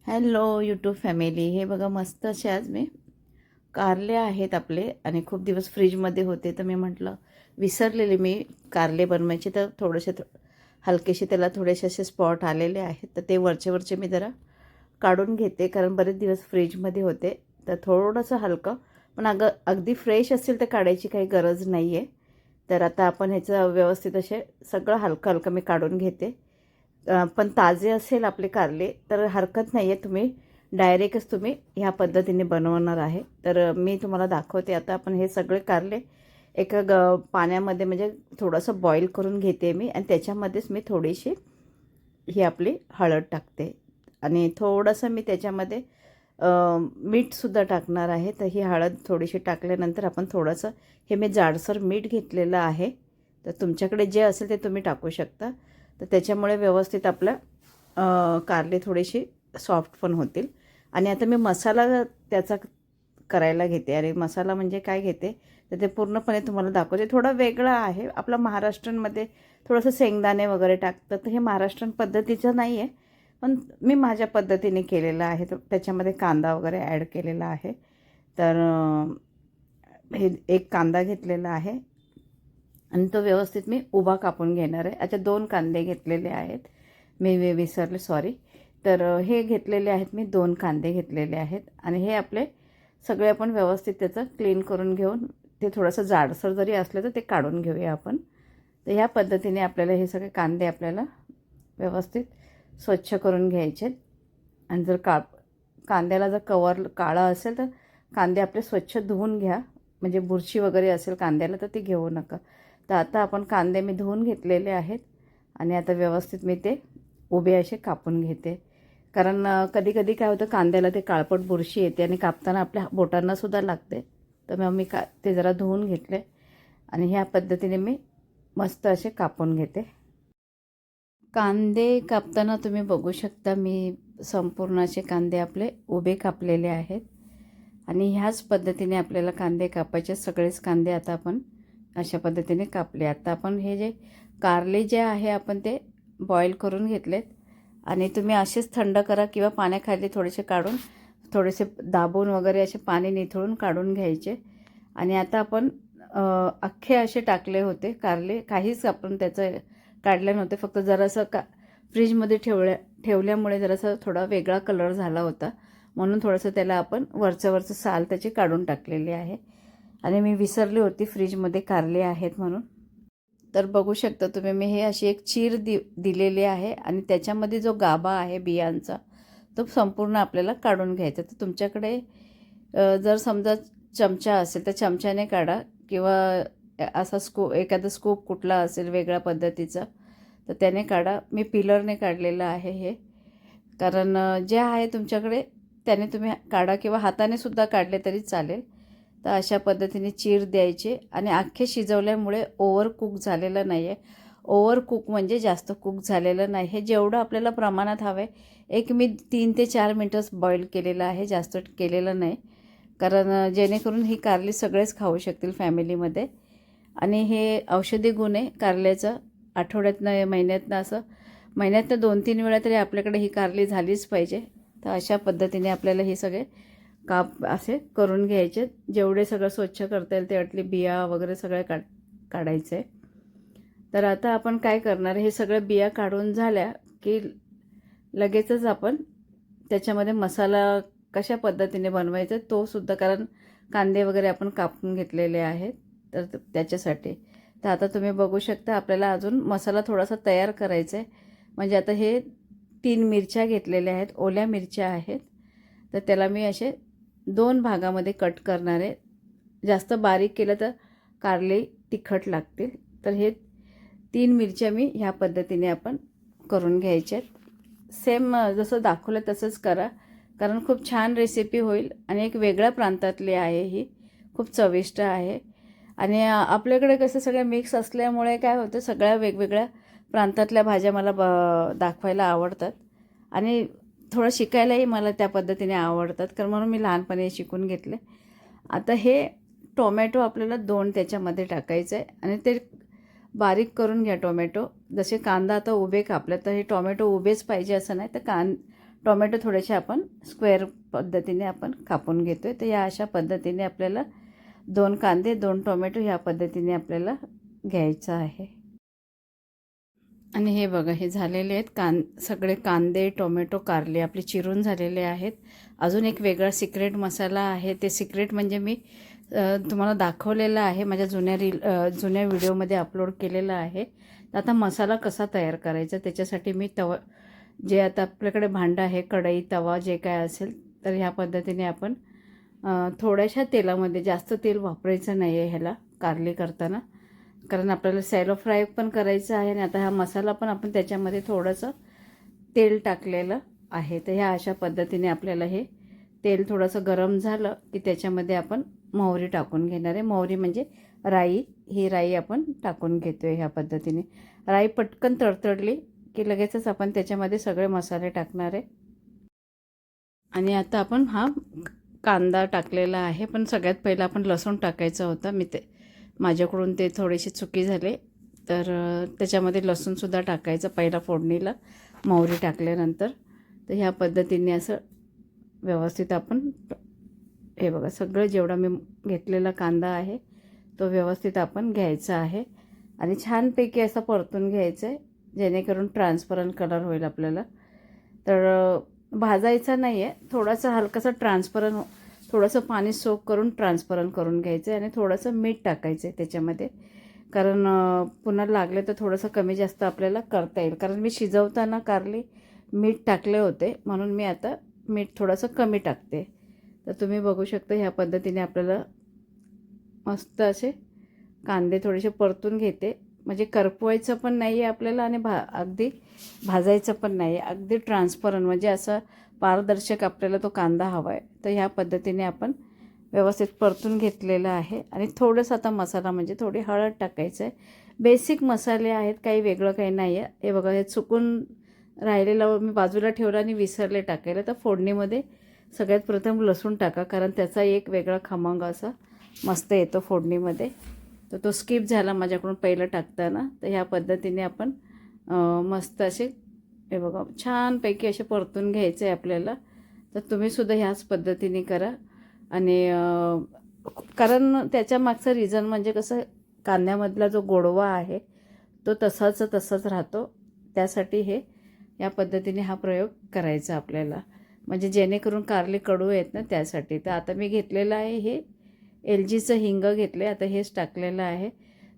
Hello YouTube family. हे बघा मस्त असे आज मी कारले आहेत आपले आणि खूप दिवस फ्रीजमध्ये होते, तर मी म्हटलं विसरलेले मी कारले बनवायचे, तर थोडेसे हलकेसे त्याला थोडेसे असे स्पॉट आलेले आहेत, तर ते वरचे मी जरा काढून घेते, कारण बरेच दिवस फ्रीजमध्ये होते. तर थोडंसं हलकं, पण अगदी फ्रेश असेल तर काढायची काही गरज नाही आहे. तर आता आपण ह्याचं व्यवस्थित असे सगळं हलकं हलकं मी काढून घेते. पण ताजे असेल आपले कारले तर हरकत नाही आहे, तुम्ही डायरेक्टच तुम्ही ह्या पद्धतीने बनवणार आहे. तर मी तुम्हाला दाखवते. आता आपण हे सगळे कारले एका पाण्यामध्ये म्हणजे थोडंसं बॉईल करून घेते मी, आणि त्याच्यामध्येच मी थोडीशी ही आपली हळद टाकते आणि थोडंसं मी त्याच्यामध्ये मीठसुद्धा टाकणार आहे. तर ही हळद थोडीशी टाकल्यानंतर आपण थोडंसं हे मी जाडसर मीठ घेतलेलं आहे, तर तुमच्याकडे जे असेल ते तुम्ही टाकू शकता. तर त्याच्यामुळे व्यवस्थित आपलं कारले थोडीशी सॉफ्ट पण होतील. आणि आता मी मसाला त्याचा करायला घेते. आणि मसाला म्हणजे काय घेते तर ते पूर्णपणे तुम्हाला दाखवते. थोडा वेगळा आहे. आपला महाराष्ट्रांमध्ये थोडंसं शेंगदाणे वगैरे टाकतं, तर हे महाराष्ट्रीयन पद्धतीचं नाही आहे, पण मी माझ्या पद्धतीने केलेलं आहे. तर त्याच्यामध्ये कांदा वगैरे ॲड केलेला आहे. तर हे एक कांदा घेतलेला आहे आणि तो व्यवस्थित मी उभा कापून घेणार आहे. अच्छा, 2 कांदे घेतलेले आहेत, मी विसरले, सॉरी. तर हे घेतलेले आहेत मी, 2 कांदे घेतलेले आहेत. आणि हे आपले सगळे आपण व्यवस्थित त्याचं क्लीन करून घेऊन, ते थोडंसं जाडसर जरी असलं तर ते काढून घेऊया आपण. तर ह्या पद्धतीने आपल्याला हे सगळे कांदे आपल्याला व्यवस्थित स्वच्छ करून घ्यायचे. आणि जर कांद्याला जर कवर काळा असेल तर कांदे आपले स्वच्छ धुवून घ्या, म्हणजे बुरशी वगैरे असेल कांद्याला तर ती घेऊ नका. तर आता आपण कांदे मी धुवून घेतलेले आहेत आणि आता व्यवस्थित मी ते उभे असे कापून घेते. कारण कधी कधी काय होतं, कांद्याला ते काळपट बुरशी येते आणि कापताना आपल्या बोटांनासुद्धा लागते. तर मग मी ते जरा धुवून घेतले आणि ह्या पद्धतीने मी मस्त असे कापून घेते. कांदे कापताना तुम्ही बघू शकता, मी संपूर्ण असे कांदे आपले उभे कापलेले आहेत. आणि ह्याच पद्धतीने आपल्याला कांदे कापायचे. सगळेच कांदे आता आपण अशा पद्धतीने कापले. आता आपण हे जे कारले जे आहे आपण ते बॉईल करून घेतलेत, आणि तुम्ही असेच थंड करा किंवा पाण्याखाली थोडेसे काढून, थोडेसे दाबून वगैरे असे पाणी निथळून काढून घ्यायचे. आणि आता आपण अख्खे असे टाकले होते कारले, काहीच आपण त्याचं काढलं नव्हते, फक्त जरासं फ्रीजमध्ये ठेवल्यामुळे जरासं थोडा वेगळा कलर झाला होता, म्हणून थोडंसं त्याला आपण वरचं साल त्याची काढून टाकलेली आहे. आणि मी विसरली होती फ्रीजमध्ये कारले आहेत म्हणून. तर बघू शकता तुम्ही, मी हे अशी एक चीर दिलेली आहे आणि त्याच्यामध्ये जो गाभा आहे बियांचा तो संपूर्ण आपल्याला काढून घ्यायचा. तर तुमच्याकडे जर समजा चमचा असेल तर चमच्याने काढा, किंवा असा एखादा स्कूप कुठला असेल वेगळ्या पद्धतीचा तर त्याने काढा. मी पिलरने काढलेलं आहे हे, कारण जे आहे तुमच्याकडे त्याने तुम्ही काढा, किंवा हाताने सुद्धा काढले तरी चालेल. तर अशा पद्धतीने चीर द्यायचे. आणि अख्खे शिजवल्यामुळे ओव्हर कुक झालेलं नाही आहे. ओव्हर कुक म्हणजे जास्त कुक झालेलं नाही, हे जेवढं आपल्याला प्रमाणात हवं आहे. एक मी 3 ते 4 मिनटंच बॉईल केलेलं आहे, जास्त केलेलं नाही, कारण जेणेकरून ही कारली सगळेच खाऊ शकतील फॅमिलीमध्ये. आणि हे औषधी गुण आहे कारल्याचं. आठवड्यातनं महिन्यातनं असं महिन्यातनं 2-3 वेळा तरी आपल्याकडे ही कारली झालीच पाहिजे. तर अशा पद्धतीने आपल्याला हे सगळे काप असे करून घ्यायचे. जेवढे सगळं स्वच्छ करता येईल तेवढे बिया वगैरे सगळे काढायचे. तर आता आपण काय करणार, हे सगळं बिया काढून झाल्या की लगेचच आपण त्याच्यामध्ये मसाला कशा पद्धतीने बनवायचा तो सुद्धा, कारण कांदे वगैरे आपण कापून घेतलेले आहेत तर त्याच्यासाठी. तर आता तुम्ही बघू शकता, आपल्याला अजून मसाला थोडासा तयार करायचा आहे. म्हणजे आता हे 3 मिरच्या घेतलेल्या आहेत, ओल्या मिरच्या आहेत. तर त्याला मी असे 2 भागामध्ये कट करणार आहे. जास्त बारीक केलं तर कारले तिखट लागतील. तर हे 3 मिरच्या मी ह्या पद्धतीने आपण करून घ्यायच्या आहेत. सेम जसं दाखवलं तसंच करा, कारण खूप छान रेसिपी होईल. आणि एक वेगळ्या प्रांतातली आहे ही, खूप चविष्ट आहे. आणि आपल्याकडे कसं सगळं मिक्स असल्यामुळे काय होतं, सगळ्या वेगवेगळ्या प्रांतातल्या भाज्या मला दाखवायला आवडतात. आणि थोडं शिकायलाही मला त्या पद्धतीने आवडतात, कारण म्हणून मी लहानपणी शिकून घेतले. आता हे टोमॅटो आपल्याला 2 त्याच्यामध्ये टाकायचं आहे, आणि ते बारीक करून घ्या टोमॅटो. जसे कांदा आता उभे कापले तर हे टोमॅटो उभेच पाहिजे असं नाही, तर टोमॅटो थोडेसे आपण स्क्वेअर पद्धतीने आपण कापून घेतो आहे. तर या अशा पद्धतीने आपल्याला 2 कांदे 2 टोमॅटो ह्या पद्धतीने आपल्याला घ्यायचं आहे. आणि हे बघा, हे झालेले आहेत सगळे कांदे टोमॅटो कारले आपले चिरून झालेले आहेत. अजून एक वेगळा सिक्रेट मसाला आहे. ते सिक्रेट म्हणजे मी तुम्हाला दाखवलेलं आहे, माझ्या जुन्या व्हिडिओमध्ये अपलोड केलेलं आहे. तर आता मसाला कसा तयार करायचा त्याच्यासाठी मी जे आता आपल्याकडे भांडं आहे, कढई तवा जे काय असेल, तर ह्या पद्धतीने आपण थोड्याशा तेलामध्ये, जास्त तेल वापरायचं नाही आहे ह्याला कारली करताना, कारण आपल्याला सॅलो फ्राय पण करायचं आहे. आणि आता हा मसाला पण आपण त्याच्यामध्ये थोडंसं तेल टाकलेलं आहे. तर ह्या अशा पद्धतीने आपल्याला हे तेल थोडंसं गरम झालं की त्याच्यामध्ये आपण मोहरी टाकून घेणार आहे. मोहरी म्हणजे राई, ही राई आपण टाकून घेतो आहे ह्या पद्धतीने. राई पटकन तडतडली की लगेचच आपण त्याच्यामध्ये सगळे मसाले टाकणार आहे. आणि आता आपण हा कांदा टाकलेला आहे, पण सगळ्यात पहिला आपण लसूण टाकायचं होतं. माझ्याकडून ते थोडेसे चुकी झाले, तर त्याच्यामध्ये लसूणसुद्धा टाकायचं पहिला फोडणीला मोहरी टाकल्यानंतर. तर ह्या पद्धतीने असं व्यवस्थित आपण, हे बघा, सगळं जेवढा मी घेतलेला कांदा आहे तो व्यवस्थित आपण घ्यायचा आहे आणि छानपैकी असं परतून घ्यायचं आहे, जेणेकरून ट्रान्सपरंट कलर होईल आपल्याला. तर भाजायचा नाही आहे, थोडासा हलकासा ट्रान्सपरंट, थोडंसं पाणी सोक करून ट्रान्सपरंट करून घ्यायचं आहे. आणि थोडंसं मीठ टाकायचं आहे त्याच्यामध्ये, कारण पुन्हा लागले तर थोडंसं कमी जास्त आपल्याला करता येईल. कारण मी शिजवताना कारली मीठ टाकले होते, म्हणून मी आता मीठ थोडंसं कमी टाकते. तर तुम्ही बघू शकता ह्या पद्धतीने आपल्याला मस्त असे कांदे थोडेसे परतून घेते, म्हणजे करपवायचं पण नाही आहे आपल्याला आणि अगदी भाजायचं पण नाही आहे, अगदी ट्रान्सपरंट, म्हणजे असं पारदर्शक आपल्याला तो कांदा हवा आहे. तर ह्या पद्धतीने आपण व्यवस्थित परतून घेतलेलं आहे. आणि थोडंसं आता मसाला म्हणजे थोडी हळद टाकायचं आहे. बेसिक मसाले आहेत, काही वेगळं काही नाही आहे. हे बघा, हे चुकून राहिलेलं मी बाजूला ठेवलं आणि विसरले टाकायला. तर फोडणीमध्ये सगळ्यात प्रथम लसूण टाका, कारण त्याचा एक वेगळा खमंग असा मस्त येतो फोडणीमध्ये. तर तो स्किप झाला माझ्याकडून पहिलं टाकताना. तर ह्या पद्धतीने आपण मस्त असे, हे बघा, छानपैकी असे परतून घ्यायचे आहे आपल्याला. तर तुम्हीसुद्धा ह्याच पद्धतीने करा. आणि कारण त्याच्या मागचं रिझन म्हणजे कसं, कांद्यामधला जो गोडवा आहे तो तसाच राहतो. त्यासाठी या पद्धतीने हा प्रयोग करायचा आपल्याला, म्हणजे जेणेकरून कारली कडू आहेत ना, त्यासाठी. तर आता मी घेतलेलं आहे हे LGचं हिंग घेतले, आता हेच टाकलेलं आहे.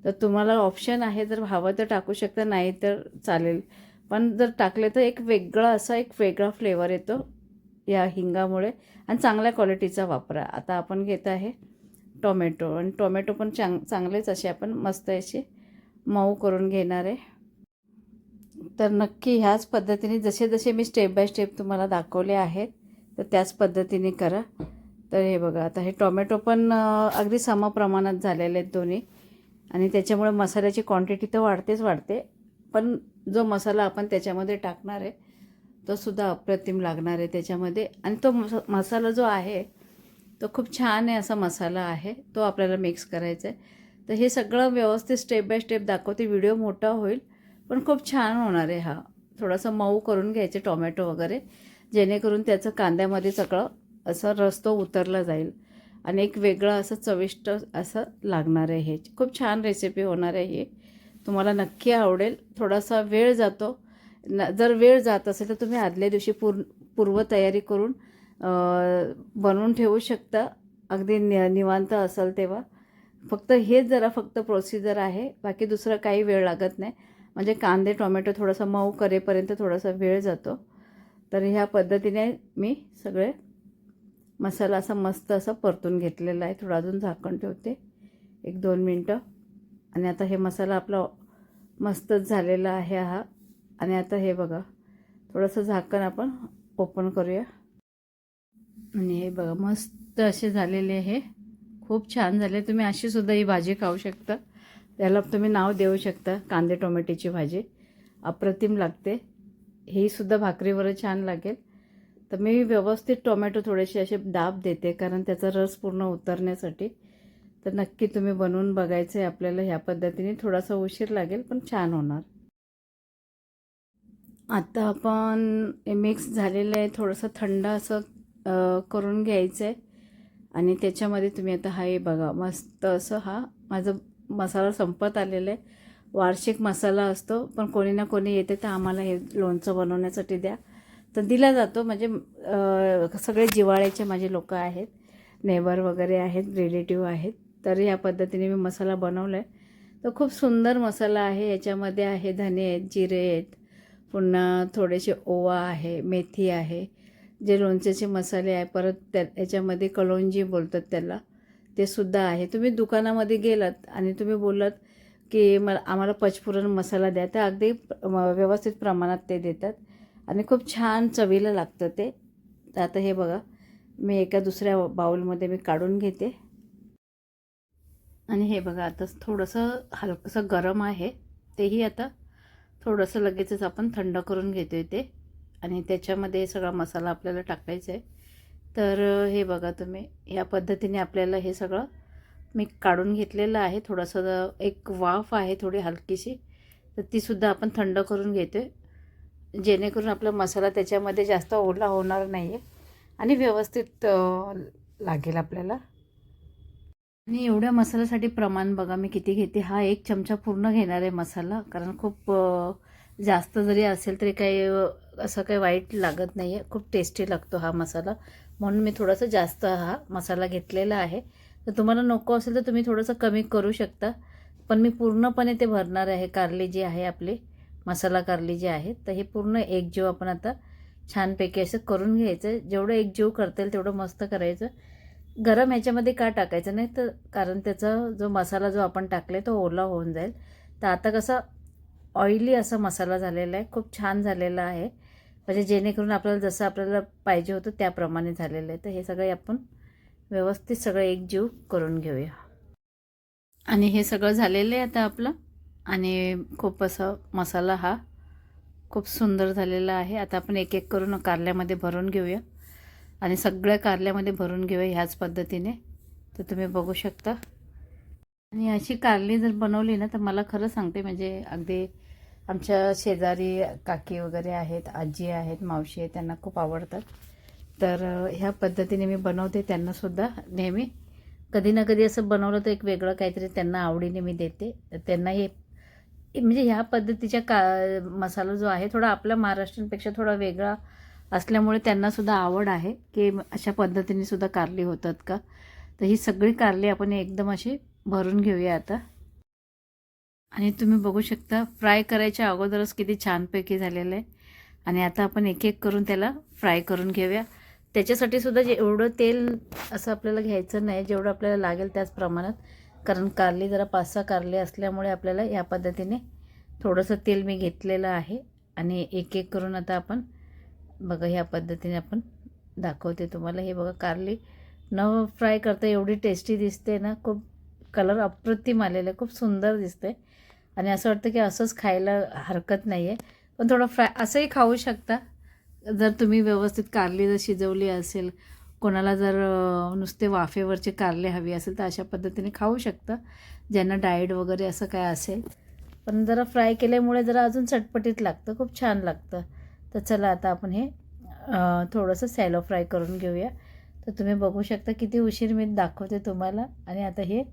तर तुम्हाला ऑप्शन आहे, जर हवं तर टाकू शकता, नाही तर चालेल. पण जर टाकले तर एक वेगळा फ्लेवर येतो या हिंगामुळे, आणि चांगल्या क्वालिटीचा वापरा. आता आपण घेत आहे टोमॅटो, आणि टोमॅटो पण चांगलेच असे आपण मस्त असे मऊ करून घेणार आहे. तर नक्की ह्याच पद्धतीने जसे मी स्टेप बाय स्टेप तुम्हाला दाखवले आहेत, तर त्याच पद्धतीने करा. तर हे बघा, आता हे टोमॅटो पण अगदी समप्रमाणात झालेले आहेत दोन्ही, आणि त्याच्यामुळे मसाल्याची क्वांटिटी तर वाढते, पण जो मसाला आपण त्याच्यामध्ये टाकणार आहे तो सुद्धा अप्रतिम लागणार आहे त्याच्यामध्ये. आणि तो मसाला जो आहे तो खूप छान आहे, असा मसाला आहे, तो आपल्याला मिक्स करायचा आहे. तर हे सगळं व्यवस्थित स्टेप बाय स्टेप दाखवते. व्हिडिओ मोठा होईल पण खूप छान होणार आहे. हा थोडासा मऊ करून घ्यायचे टोमॅटो वगैरे, जेणेकरून त्याचं कांद्यामध्ये सगळं असं रस तो उतरला जाईल आणि एक वेगळं असं चविष्ट असं लागणार आहे. हे खूप छान रेसिपी होणार आहे. ही तुम्हाला नक्की आवडेल. थोडासा वेळ जातो, जर वेळ जात असेल तर तुम्ही आदल्या दिवशी पूर्वतयारी करून बनवून ठेवू शकता, अगदी निवांत असाल तेव्हा. हेच फक्त प्रोसिजर आहे, बाकी दुसरं काही वेळ लागत नाही. म्हणजे कांदे टोमॅटो थोडासा मऊ करेपर्यंत थोडासा वेळ जातो. तर ह्या पद्धतीने मी सगळे मसाला असा मस्त असा परतून घेतलेला आहे. थोडं अजून झाकण ठेवते 1-2 मिनटं. आणि आता हे मसाला आपला मस्तच झालेला आहे हा. आणि आता हे बघा, थोडंसं झाकण आपण ओपन करूया. आणि हे बघा, मस्त असे झालेले, हे खूप छान झाले. तुम्ही अशीसुद्धा ही भाजी खाऊ शकता, त्याला तुम्ही नाव देऊ शकता कांदे टोमॅटोची भाजी. अप्रतिम लागते. ही सुद्धा भाकरीवर छान लागेल. तर मी व्यवस्थित टोमॅटो थोडेसे असे दाब देते, कारण त्याचा रस पूर्ण उतरण्यासाठी. तर नक्की तुम्ही बनवून बघायचं आहे आपल्याला ह्या पद्धतीने. थोडासा उशीर लागेल पण छान होणार. आता आपण हे मिक्स झालेलं आहे, थोडंसं थंड असं करून घ्यायचं आहे. आणि त्याच्यामध्ये तुम्ही आता हा हे बघा, मस्त असं हा माझा मसाला संपत आलेला आहे. वार्षिक मसाला असतो, पण कोणी ना कोणी येते तर आम्हाला हे लोणचं बनवण्यासाठी द्या, तर दिला जातो. म्हणजे सगळे जिव्हाळ्याचे माझे लोक आहेत, नेबर वगैरे आहेत, रिलेटिव्ह आहेत. तर या पद्धतीने मी मसाला बनवला आहे. तर खूप सुंदर मसाला आहे. याच्यामध्ये आहे धने आहेत, जिरे आहेत, पुन्हा थोडेसे ओवा आहे, मेथी आहे, जे लोणच्याचे मसाले आहे. परत याच्यामध्ये कलोंजी बोलतात त्याला, ते सुद्धा आहे. तुम्ही दुकानामध्ये गेलात आणि तुम्ही बोललात की आम्हाला पचफुरण मसाला द्या, तर अगदी व्यवस्थित प्रमाणात ते देतात आणि खूप छान चवीला लागतं ते. तर आता हे बघा, मी एका दुसऱ्या बाउलमध्ये मी काढून घेते. आणि हे बघा, आता थोडंसं हलकंसं गरम आहे, तेही आता थोडंसं लगेचच आपण थंड करून घेतो ते. आणि त्याच्यामध्ये सगळा मसाला आपल्याला टाकायचा आहे. तर हे बघा तुम्ही, ह्या पद्धतीने आपल्याला हे सगळं मी काढून घेतलेलं आहे. थोडंसं एक वाफ आहे थोडी हलकीशी, तर तीसुद्धा आपण थंड करून घेतो आहे, जेणेकरून आपला मसाला त्याच्यामध्ये जास्त ओला होणार नाही आहे आणि व्यवस्थित लागेल आपल्याला. आणि एवढ्या मसाल्यासाठी प्रमाण बघा मी किती घेते. हा 1 चमचा पूर्ण घेणार आहे मसाला, कारण खूप जास्त जरी असेल तरी काही असं काही वाईट लागत नाही आहे, खूप टेस्टी लागतो हा मसाला. म्हणून मी थोडंसं जास्त हा मसाला घेतलेला आहे. तर तुम्हाला नको असेल तर तुम्ही थोडंसं कमी करू शकता, पण मी पूर्णपणे ते भरणार आहे. कारली जी आहे आपली, मसाला कारली जी आहे, तर हे पूर्ण एकजीव आपण आता छानपैकी असं करून घ्यायचं. जेवढं एकजीव करता येईल तेवढं मस्त करायचं. गरम ह्याच्यामध्ये का टाकायचं नाही, तर कारण त्याचा जो मसाला जो आपण टाकला तो ओला होऊन जाईल. तर आता कसं ऑइली असा मसाला झालेला आहे, खूप छान झालेला आहे. म्हणजे जेणेकरून आपल्याला जसं आपल्याला पाहिजे होतं त्याप्रमाणे झालेलं आहे. तर हे सगळे आपण व्यवस्थित सगळं एकजीव करून घेऊया. आणि हे सगळं झालेलं आहे आता आपलं. आणि खूप असं मसाला हा खूप सुंदर झालेला आहे. आता आपण एक एक करून कारल्यामध्ये भरून घेऊया आणि सगळ्या कारल्यामध्ये भरून घेऊया ह्याच पद्धतीने. तर तुम्ही बघू शकता. आणि अशी कारली जर बनवली ना, तर मला खरं सांगते, म्हणजे अगदी आमच्या शेजारी काकी वगैरे आहेत, आजी आहेत, मावशी आहेत, त्यांना खूप आवडतात. तर ह्या पद्धतीने मी बनवते. त्यांनासुद्धा नेहमी कधी ना कधी असं बनवलं तर एक वेगळं काहीतरी त्यांना आवडीने मी देते. तर त्यांना हे म्हणजे ह्या पद्धतीच्या मसाला जो आहे थोडा आपल्या महाराष्ट्रांपेक्षा थोडा वेगळा असल्यामुळे त्यांनासुद्धा आवड आहे की अशा पद्धतीने सुद्धा कारली होतात का. तर ही सगळी कारली आपण एकदम अशी भरून घेऊया आता. आणि तुम्ही बघू शकता, फ्राय करायच्या अगोदरच किती छानपैकी झालेलं आहे. आणि आता आपण एक एक करून त्याला फ्राय करून घेऊया. त्याच्यासाठी सुद्धा एवढं तेल असं आपल्याला घ्यायचं नाही, जेवढं आपल्याला लागेल त्याच प्रमाणात. कारण कारली जरा 5-6 कारली असल्यामुळे आपल्याला या पद्धतीने थोडंसं तेल मी घेतलेलं आहे. आणि एक एक करून आता आपण बघा ह्या पद्धतीने आपण दाखवते तुम्हाला. हे बघा, कारली न फ्राय करता एवढी टेस्टी दिसते ना, खूप कलर अप्रतिम आलेला आहे, खूप सुंदर दिसते. आणि असं वाटतं की असंच खायला हरकत नाही आहे. पण थोडं फ्राय असंही खाऊ शकता जर तुम्ही व्यवस्थित कारली जर शिजवली असेल. कोणाला जर नुसते वाफेवरचे कारले हवी असेल तर अशा पद्धतीने खाऊ शकता, ज्यांना डाएट वगैरे असं काय असेल. पण जरा फ्राय केल्यामुळे जरा अजून चटपटीत लागतं, खूप छान लागतं. तर चला आता आपण हे थोडंसं सॅलो फ्राय करून घेऊया. तर तुम्ही बघू शकता किती उशीर मी दाखवते तुम्हाला. आणि आता हे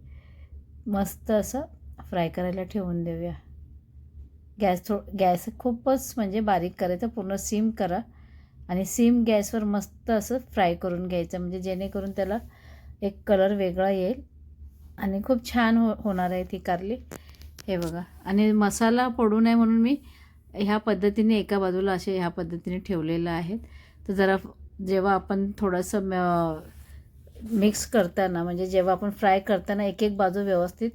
मस्त असं फ्राय करायला ठेवून देऊया. गॅस खूपच म्हणजे बारीक करायचं, पूर्ण सिम करा आणि सिम गॅसवर मस्त असं फ्राय करून घ्यायचं, म्हणजे जेणेकरून त्याला एक कलर वेगळा येईल आणि खूप छान होणार आहे ती कारली. हे बघा, आणि मसाला पडू नये म्हणून मी ह्या पद्धतीने एका बाजूला असे ह्या पद्धतीने ठेवलेलं आहे. तर जरा जेव्हा आपण थोडंसं मिक्स करताना, म्हणजे जेव्हा आपण फ्राय करताना एक एक बाजू व्यवस्थित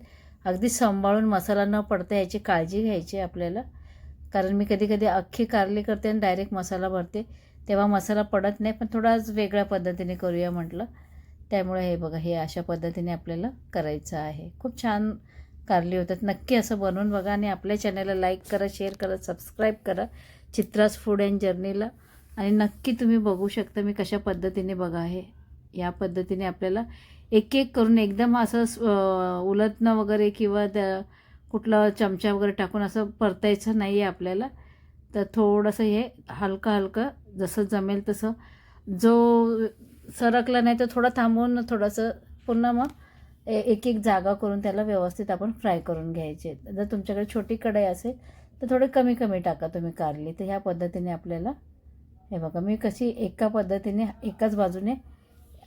अगदी सांभाळून मसाला न पडता याची काळजी घ्यायची आपल्याला. कारण मी कधी कधी अख्खी कारली करते आणि डायरेक्ट मसाला भरते, तेव्हा मसाला पडत नाही. पण थोडाच वेगळ्या पद्धतीने करूया म्हटलं, त्यामुळे हे बघा, हे अशा पद्धतीने आपल्याला करायचं आहे. खूप छान कारली होतात. नक्की असं बनवून बघा आणि आपल्या चॅनलला लाईक करा, शेअर करा, सबस्क्राईब करा चित्राज फूड अँड जर्नीला. आणि नक्की तुम्ही बघू शकता मी कशा पद्धतीने बघा आहे. या पद्धतीने आपल्याला एक एक करून एकदम असं उलटणं वगैरे किंवा त्या कुठला चमचा वगैरे टाकून असं परतायचं नाही आहे आपल्याला. तर थोडंसं हे हलकं हलकं जसं जमेल तसं, जो सरकला नाही तर थोडं थांबवून थोडंसं पुन्हा मग एक एक जागा करून त्याला व्यवस्थित आपण फ्राय करून घ्यायचे. जर तुमच्याकडे छोटी कढई असेल तर थोडे कमी कमी टाका तुम्ही कारली. तर ह्या पद्धतीने आपल्याला, हे बघा मी कशी एका पद्धतीने एकाच बाजूने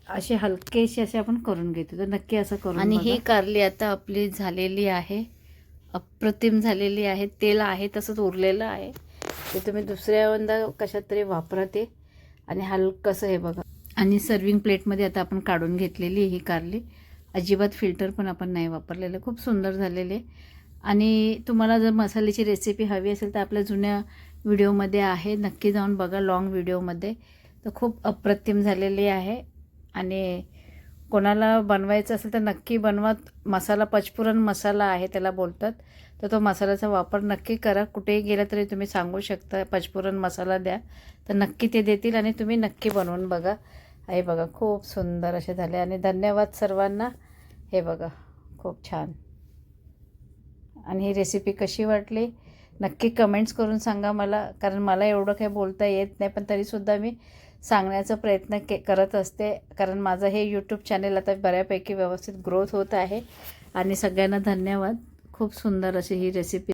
असे हलकेसे असे आपण करून घेतो. तर नक्की असं करून आणि ही कारली आता आपली झालेली आहे, अप्रतिम झालेली आहे. तेल आहे तसंच उरलेलं आहे, ते तुम्ही दुसऱ्यांदा कशात तरी वापरा ते. आणि हलकंसं हे बघा. आणि सर्विंग प्लेटमध्ये आता आपण काढून घेतलेली ही कारली. अजिबात फिल्टर पण आपण नाही वापरलेलं. खूप सुंदर झालेले. आणि तुम्हाला जर मसाल्याची रेसिपी हवी असेल तर आपल्या जुन्या व्हिडिओमध्ये आहे, नक्की जाऊन बघा लॉंग व्हिडिओमध्ये. तर खूप अप्रतिम झालेली आहे. आणि कोणाला बनवायचं असेल तर नक्की बनवा. मसाला पचपुरण मसाला आहे त्याला बोलतात. तर तो मसाल्याचा वापर नक्की करा. कुठेही गेला तरी तुम्ही सांगू शकता पचपुरण मसाला द्या, तर नक्की ते देतील. आणि तुम्ही नक्की बनवून बघा. हे बघा खूप सुंदर असे झाले. आणि धन्यवाद सर्वांना. हे बघा खूप छान. आणि ही रेसिपी कशी वाटली नक्की कमेंट्स करून सांगा मला, कारण मला एवढं काही बोलता येत नाही, पण तरीसुद्धा मी सांगण्याचा प्रयत्न करत असते. कारण माझं हे यूट्यूब चॅनल आता बऱ्यापैकी व्यवस्थित ग्रोथ होत आहे. आणि सगळ्यांना धन्यवाद. खूप सुंदर अशी ही रेसिपी